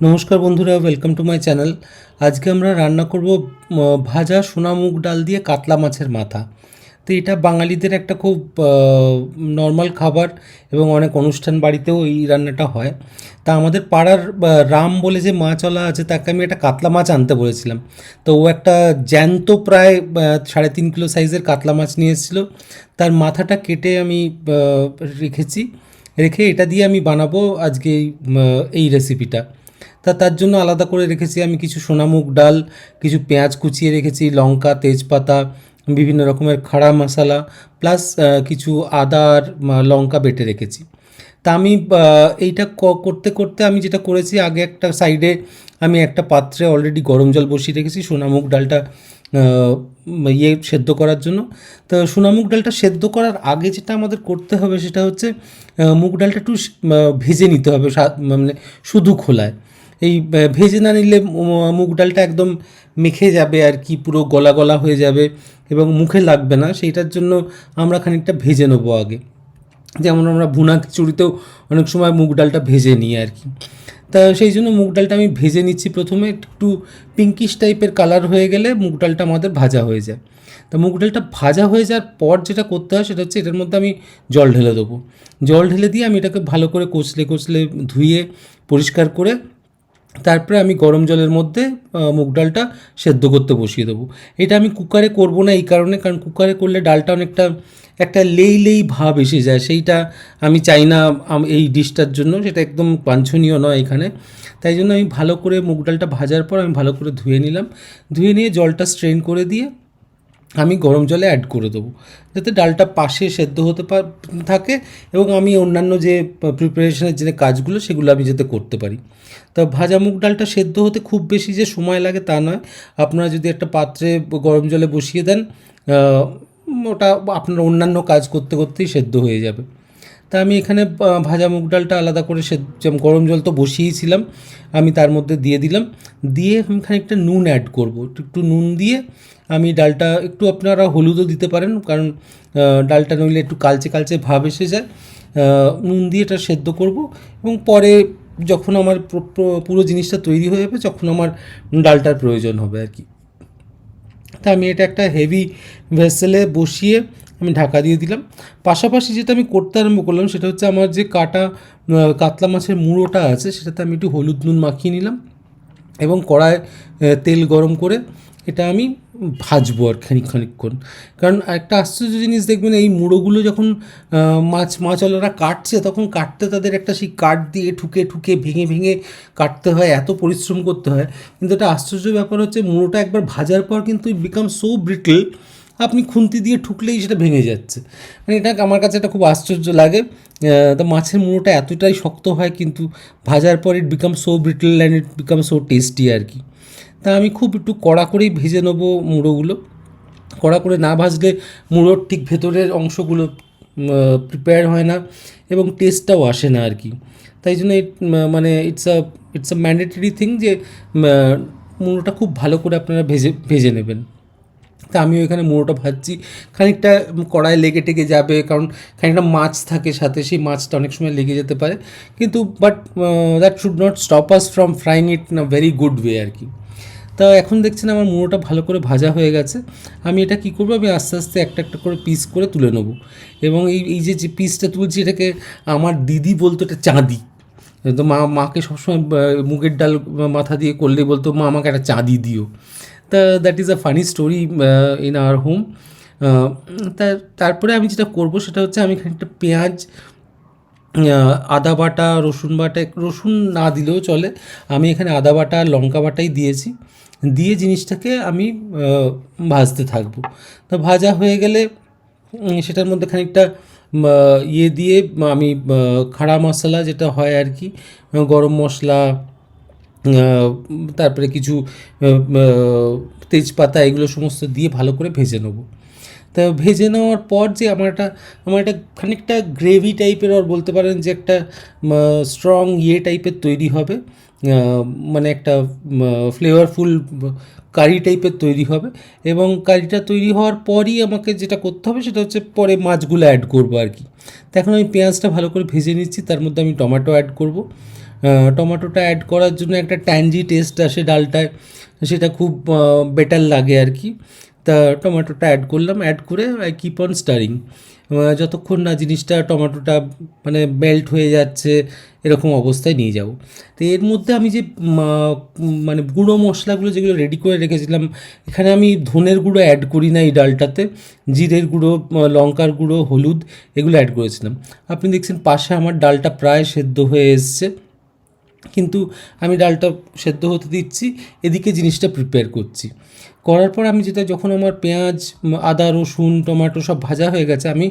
নমস্কার বন্ধুরা, welcome to my channel. আজকে আমরা রান্না করব ভাজা সোনা মুগ ডাল দিয়ে কাতলা মাছের মাথা। তো এটা বাঙালিদের একটা খুব নর্মাল খাবার এবং অনেক অনুষ্ঠান বাড়িতেও এই রান্নাটা হয়। তা আমাদের পাড়ার রাম বলে যে মাছওয়ালা আছে, তাকে আমি একটা কাতলা মাছ আনতে বলেছিলাম। তো ও একটা জ্যান্ত প্রায় 3.5 কিলো সাইজের কাতলা মাছ নিয়ে এসেছিলো। তার মাথাটা কেটে আমি রেখেছি। রেখে এটা দিয়ে আমি বানাবো আজকে এই রেসিপিটা। তার জন্য আলাদা করে রেখেছি আমি কিছু সোনামুগ ডাল, কিছু পেঁয়াজ কুচিয়ে রেখেছি, লঙ্কা, তেজপাতা, বিভিন্ন রকমের খাড়া মশলা, প্লাস কিছু আদা আর লঙ্কা বেটে রেখেছি। তা আমি এইটা করতে করতে আমি যেটা করেছি, আগে একটা সাইডে আমি একটা পাত্রে অলরেডি গরম জল বসিয়ে রেখেছি সোনামুগ ডালটা সেদ্ধ করার জন্য। তো সোনামুগ ডালটা সেদ্ধ করার আগে যেটা আমাদের করতে হবে সেটা হচ্ছে মুগ ডালটা একটু ভেজে নিতে হবে, মানে শুধু খোলায়। এই ভেজে না নিলে মুগ ডালটা একদম মেখে যাবে আর কি, পুরো গলা গলা হয়ে যাবে এবং মুখে লাগবে না। সেইটার জন্য আমরা খানিকটা ভেজে নেবো আগে, যেমন আমরা ভুনা খিচুড়িতেও অনেক সময় মুগ ডালটা ভেজে নিই আর কি। তা সেই জন্য মুগ ডালটা আমি ভেজে নিচ্ছি প্রথমে। একটু পিঙ্কিশ টাইপের কালার হয়ে গেলে মুগ ডালটা আমাদের ভাজা হয়ে যায়। তা মুগ ডালটা ভাজা হয়ে যাওয়ার পর যেটা করতে হয় সেটা হচ্ছে এটার মধ্যে আমি জল ঢেলে দেবো। জল ঢেলে দিয়ে আমি এটাকে ভালো করে কষলে কষলে ধুয়ে পরিষ্কার করে তারপরে আমি গরম জলের মধ্যে মুগ ডালটা সেদ্ধ করতে বসিয়ে দেবো। এটা আমি কুকারে করব না এই কারণে, কারণ কুকারে করলে ডালটা অনেকটা একটা লেই লেই ভাব এসে যায়, সেইটা আমি চাই না এই ডিশটার জন্য। সেটা একদম বাঞ্ছনীয় নয় এখানে। তাই জন্য আমি ভালো করে মুগ ডালটা ভাজার পর আমি ভালো করে ধুয়ে নিলাম। ধুয়ে নিয়ে জলটা স্ট্রেন করে দিয়ে আমি গরম জলে অ্যাড করে দেবো, যাতে ডালটা পাশে সেদ্ধ হতে থাকে এবং আমি অন্যান্য যে প্রিপারেশনের যে কাজগুলো সেগুলো আমি যাতে করতে পারি। তা ভাজা মুগ ডালটা সেদ্ধ হতে খুব বেশি যে সময় লাগে তা নয়। আপনারা যদি একটা পাত্রে গরম জলে বসিয়ে দেন, ওটা আপনার অন্যান্য কাজ করতে করতেই সেদ্ধ হয়ে যাবে। তা আমি এখানে ভাজা মুগ ডালটা আলাদা করে গরম জল তো বসিয়েছিলাম, আমি তার মধ্যে দিয়ে দিলাম। দিয়ে আমি খানিকটা নুন অ্যাড করবো, একটু নুন দিয়ে আমি ডালটা একটু, আপনারা হলুদও দিতে পারেন, কারণ ডালটা নইলে একটু কালচে কালচে ভাব এসে যায়। নুন দিয়ে এটা সেদ্ধ করব এবং পরে যখন আমার পুরো জিনিসটা তৈরি হয়ে যাবে, যখন আমার ডালটার প্রয়োজন হবে আর কি। তা আমি এটা একটা হেভি ভেসেলে বসিয়ে আমি ঢাকা দিয়ে দিলাম। পাশাপাশি যেটা আমি করতে আরম্ভ করলাম সেটা হচ্ছে আমার যে কাতলা মাছের মুড়োটা আছে সেটাতে আমি একটু হলুদ নুন মাখিয়ে নিলাম এবং কড়ায় তেল গরম করে এটা আমি ভাজবো আর খানিকক্ষণ। কারণ একটা আশ্চর্য জিনিস দেখবেন, এই মুড়োগুলো যখন মাছওয়ালারা কাটছে, তখন কাটতে তাদের একটা সেই কাঠ দিয়ে ঠুকে ঠুকে ভেঙে ভেঙে কাটতে হয়, এত পরিশ্রম করতে হয়। কিন্তু একটা আশ্চর্য ব্যাপার হচ্ছে, মুড়োটা একবার ভাজার পর কিন্তু ইট বিকাম সো ব্রিটল, আপনি খুন্তি দিয়ে ঠুকলেই সেটা ভেঙে যাচ্ছে। মানে এটা আমার কাছে এটা খুব আশ্চর্য লাগে। তো মাছের মুড়োটা এতটাই শক্ত হয়, কিন্তু ভাজার পর it become so brittle and it become so tasty আর কি। তা আমি খুব একটু কড়া করেই ভেজে নেবো মুড়োগুলো। কড়া করে না ভাজলে মুড়োর ঠিক ভেতরের অংশগুলো প্রিপেয়ার হয় না এবং টেস্টটাও আসে না আর কি। তাই জন্য মানে ইটস আ ম্যান্ডেটরি থিং যে মুড়োটা খুব ভালো করে আপনারা ভেজে নেবেন। তা আমিও এখানে মুড়োটা ভাজছি। খানিকটা কড়ায় লেগে টেগে যাবে, কারণ খানিকটা মাছ থাকে সাথে, সেই মাছটা অনেক সময় লেগে যেতে পারে, কিন্তু but that should not stop us from frying it in a very good way আর কি। তা এখন দেখছেন আমার মুড়োটা ভালো করে ভাজা হয়ে গেছে। আমি এটা কী করবো, আমি আস্তে আস্তে একটা একটা করে পিস করে তুলে নেবো। এবং এই যে পিসটা তুলছি, এটাকে আমার দিদি বলতো এটা চাঁদি। তো মাকে সবসময় মুগের ডাল মাথা দিয়ে করলেই বলতো, মা আমাকে একটা চাঁদি দিও। তা that is a funny story in our home. তারপরে আমি যেটা করবো সেটা হচ্ছে, আমি খানিকটা পেঁয়াজ, আদা বাটা, রসুন বাটা, রসুন না দিলেও চলে, আমি এখানে আদা বাটা আর লঙ্কা বাটাই দিয়েছি। দিয়ে জিনিসটাকে আমি ভাজতে থাকবো। তো ভাজা হয়ে গেলে সেটার মধ্যে খানিকটা দিয়ে আমি খাড়া মশলা যেটা হয় আর কি, গরম মশলা, তারপরে কিছু তেজপাতা, এগুলো সমস্ত দিয়ে ভালো করে ভেজে নেবো। তা ভেজে নেওয়ার পর যে আমার একটা খানিকটা গ্রেভি টাইপের, আর বলতে পারেন যে একটা স্ট্রং টাইপের তৈরি হবে, মানে একটা ফ্লেভারফুল কারি টাইপের তৈরি হবে। এবং কারিটা তৈরি হওয়ার পরই আমাকে যেটা করতে হবে সেটা হচ্ছে পরে মাছগুলো অ্যাড করবো আর কি। তো এখন আমি পেঁয়াজটা ভালো করে ভেজে নিচ্ছি, তার মধ্যে আমি টমেটো অ্যাড করব। টমেটোটা অ্যাড করার জন্য একটা ট্যানজি টেস্ট আসে ডালটায়, সেটা খুব বেটার লাগে আর কি। তা টমেটোটা অ্যাড করলাম, অ্যাড করে আই কিপ অন স্টারিং যতক্ষণ না জিনিসটা টমেটোটা মানে মেল্ট হয়ে যাচ্ছে, এরকম অবস্থায় নিয়ে যাব। তো এর মধ্যে আমি যে মানে গুঁড়ো মশলাগুলো যেগুলো রেডি করে রেখেছিলাম, এখানে আমি ধনের গুঁড়ো অ্যাড করি না এই ডালটাতে, জিরের গুঁড়ো, লঙ্কার গুঁড়ো, হলুদ এগুলো অ্যাড করেছিলাম। আপনি দেখছেন পাশে আমার ডালটা প্রায় সেদ্ধ হয়ে এসছে, কিন্তু আমি ডালটা সেদ্ধ হতে দিচ্ছি, এদিকে জিনিসটা প্রিপেয়ার করছি। করার পর আমি যখন আমার পেঁয়াজ, আদা, রসুন, টমেটো সব ভাজা হয়ে গেছে, আমি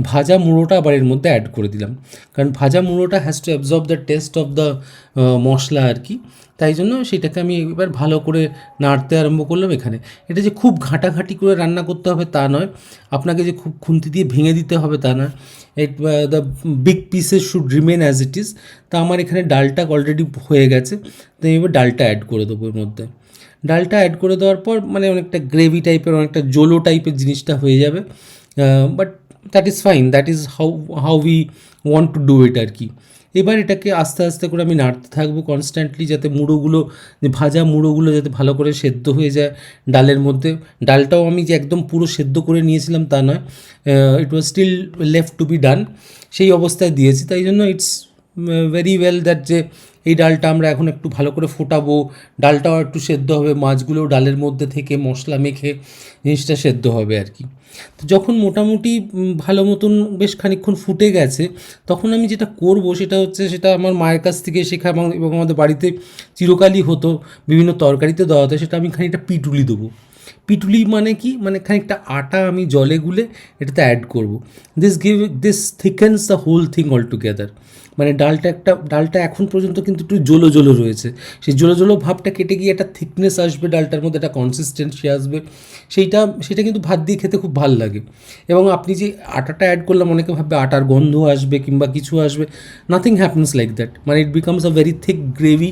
ভাজা মুড়োটা আবার এর মধ্যে অ্যাড করে দিলাম, কারণ ভাজা মুড়োটা has to absorb the taste of the masala আর কি। তাই জন্য সেটাকে আমি এবার ভালো করে নাড়তে আরম্ভ করলাম। এখানে এটা যে খুব ঘাঁটাঘাঁটি করে রান্না করতে হবে তা নয়, আপনাকে যে খুব খুন্তি দিয়ে ভেঙে দিতে হবে তা নয়, the big pieces should remain as it is. তা আমার এখানে ডালটা অলরেডি হয়ে গেছে, তো আমি এবার ডালটা অ্যাড করে দেবো এর মধ্যে। ডালটা অ্যাড করে দেওয়ার পর মানে অনেকটা গ্রেভি টাইপের, অনেকটা জোলো টাইপের জিনিসটা হয়ে যাবে, but that is fine, that is how we want to do it আর কি। এবার এটাকে আস্তে আস্তে করে আমি নাড়তে থাকবো কনস্ট্যান্টলি, যাতে মুড়োগুলো, যে ভাজা মুড়োগুলো যাতে ভালো করে সেদ্ধ হয়ে যায় ডালের মধ্যে। ডালটাও আমি যে একদম পুরো সেদ্ধ করে নিয়েছিলাম তা নয়, it was still left to be done, সেই অবস্থায় দিয়েছি। তাই জন্য ইটস ভেরি ওয়েল দ্যাট যে এই ডালটা আমরা এখন একটু ভালো করে ফোটাবো, ডালটাও একটু সেদ্ধ হবে, মাছগুলোও ডালের মধ্যে থেকে মশলা মেখে জিনিসটা সেদ্ধ হবে আর কি। তো যখন মোটামুটি ভালো মতন বেশ খানিকক্ষণ ফুটে গেছে, তখন আমি যেটা করব সেটা হচ্ছে, সেটা আমার মায়ের কাছ থেকে শেখা এবং আমাদের বাড়িতে চিরকালই হতো, বিভিন্ন তরকারিতে দেওয়া হতো, সেটা আমি খানিকটা পিটুলি দেবো। পিটুলি মানে কি, মানে খানিকটা আটা আমি জলে গুলে এটাতে অ্যাড করব। This thickens the whole thing all together. মানে ডালটা এখন পর্যন্ত কিন্তু একটু জলো জলো রয়েছে, সেই জলো জলো ভাবটা কেটে গিয়ে একটা থিকনেস আসবে ডালটার মধ্যে, একটা কনসিস্টেন্সি আসবে, সেটা কিন্তু ভাত দিয়ে খেতে খুব ভালো লাগে। এবং আপনি যে আটাটা অ্যাড করলাম, অনেকে ভাববে আটার গন্ধ আসবে কিংবা কিছু আসবে, নাথিং হ্যাপেন্স লাইক দ্যাট। মানে it becomes a very thick gravy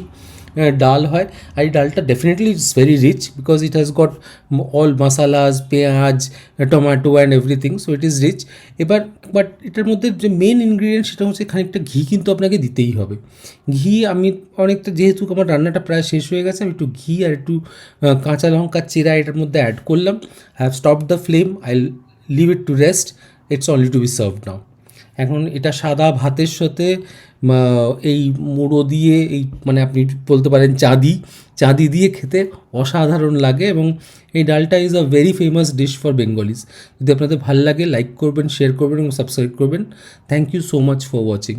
dal হয়। আর এই ডালটা definitely it's very rich because it has got all masalas, piyaj, tomato and everything, so it is rich. But এটার মধ্যে যে মেন ইনগ্রিডিয়েন্ট সেটা হচ্ছে খানিকটা ঘি কিন্তু আপনাকে দিতেই হবে। ঘি আমি অনেকটা, যেহেতু আমার রান্নাটা প্রায় শেষ হয়ে গেছে, আমি একটু ঘি আর একটু কাঁচা লঙ্কার চিরা এটার মধ্যে অ্যাড করলাম। I have stopped the flame, I leave it to rest, it's only to be served now. এখন এটা সাদা ভাতের সাথে এই মুড়ো দিয়ে, এই মানে আপনি বলতে পারেন চাঁদি দিয়ে খেতে অসাধারণ লাগে। এবং এই ডালটা is a very famous dish for Bengalis. যদি আপনাদের ভালো লাগে, লাইক করবেন, শেয়ার করবেন এবং সাবস্ক্রাইব করবেন। Thank you so much for watching.